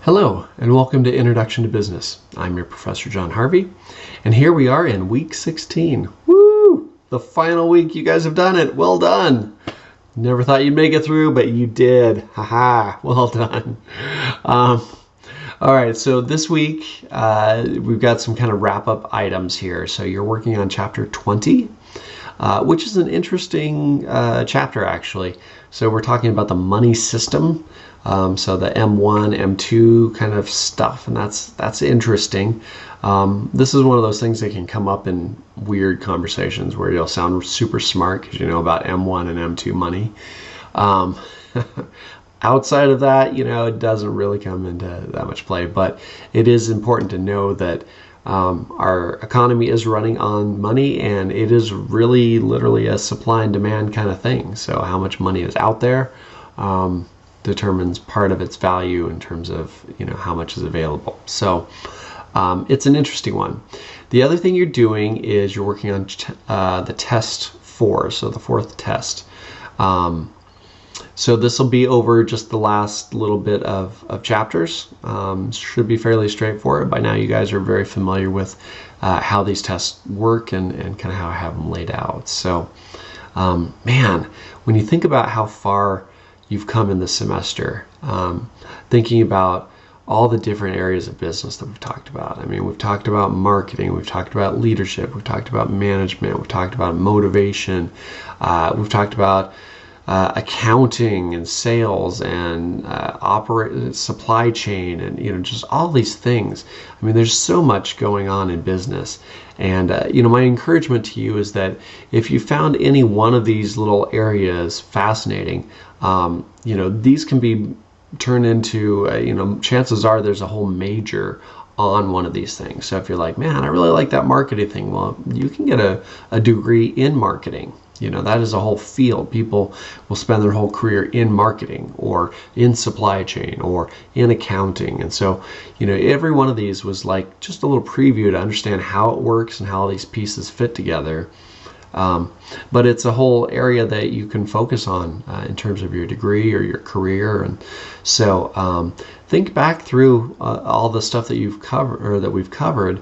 Hello, and welcome to Introduction to Business. I'm your Professor John Harvey, and here we are in week 16. Woo! The final week. You guys have done it. Well done. Never thought you'd make it through, but you did. Haha, well done. All right, so this week we've got some kind of wrap-up items here. So you're working on chapter 20, which is an interesting chapter, actually. So we're talking about the money system. So the M1, M2 kind of stuff, and that's interesting. This is one of those things that can come up in weird conversations where you'll sound super smart because you know about M1 and M2 money. Outside of that, you know, it doesn't really come into that much play, but it is important to know that our economy is running on money, and it is really literally a supply and demand kind of thing. So how much money is out there determines part of its value in terms of, you know, how much is available. So it's an interesting one. The other thing you're doing is you're working on the test 4, so the 4th test. So this will be over just the last little bit of chapters. Should be fairly straightforward. By now you guys are very familiar with how these tests work and kind of how I have them laid out. So man, when you think about how far you've come in this semester, thinking about all the different areas of business that we've talked about. I mean, we've talked about marketing, we've talked about leadership, we've talked about management, we've talked about motivation, we've talked about accounting and sales and supply chain, and you know, just all these things. I mean, there's so much going on in business, and you know, my encouragement to you is that if you found any one of these little areas fascinating, you know, these can be turned into you know, chances are there's a whole major on one of these things. So if you're like, man, I really like that marketing thing, well, you can get a degree in marketing. You know, that is a whole field. People will spend their whole career in marketing or in supply chain or in accounting. And so, you know, every one of these was like just a little preview to understand how it works and how all these pieces fit together. But it's a whole area that you can focus on in terms of your degree or your career. And so think back through all the stuff that you've covered or that we've covered,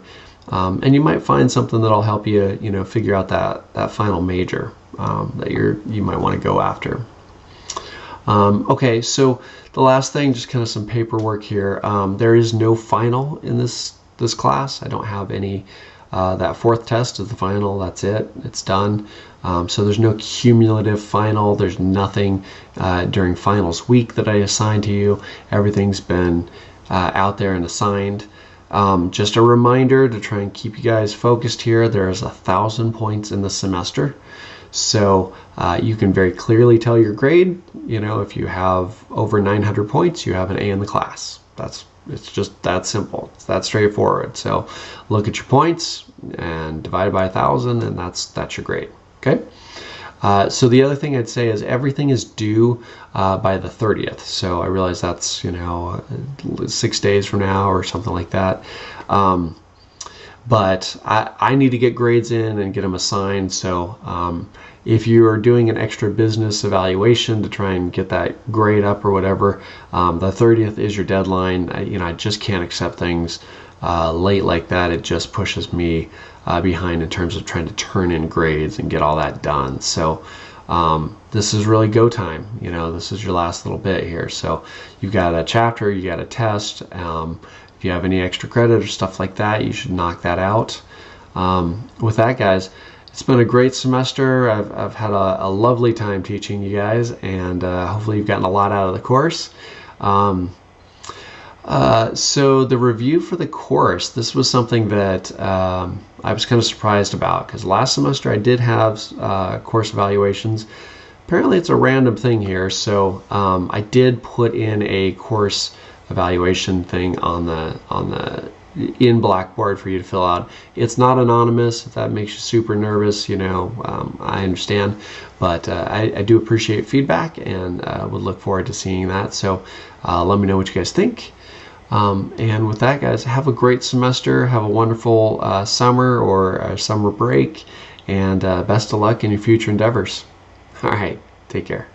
and you might find something that'll help you, you know, figure out that final major that you might want to go after. Okay, so the last thing, just kind of some paperwork here. There is no final in this class. I don't have any. That 4th test is the final. That's it. It's done. So there's no cumulative final. There's nothing during finals week that I assigned to you. Everything's been out there and assigned. Just a reminder to try and keep you guys focused here. There's 1,000 points in the semester. So you can very clearly tell your grade. You know, if you have over 900 points, you have an A in the class. It's just that simple. It's that straightforward. So look at your points and divide it by 1,000, and that's your grade. Okay. So the other thing I'd say is everything is due by the 30th. So I realize that's, you know, 6 days from now or something like that. But I need to get grades in and get them assigned. So if you are doing an extra business evaluation to try and get that grade up or whatever, the 30th is your deadline. You know, I just can't accept things late like that. It just pushes me behind in terms of trying to turn in grades and get all that done. So this is really go time. You know, this is your last little bit here. So you've got a chapter, you got a test. If you have any extra credit or stuff like that, you should knock that out. With that, guys, it's been a great semester. I've had a lovely time teaching you guys, and hopefully you've gotten a lot out of the course. So the review for the course, this was something that I was kind of surprised about, because last semester I did have course evaluations. Apparently it's a random thing here, so I did put in a course evaluation thing on the in Blackboard for you to fill out. It's not anonymous. If that makes you super nervous, you know, I understand, but I do appreciate feedback, and would look forward to seeing that. So let me know what you guys think. And with that, guys, have a great semester. Have a wonderful summer or a summer break, and best of luck in your future endeavors. All right, take care.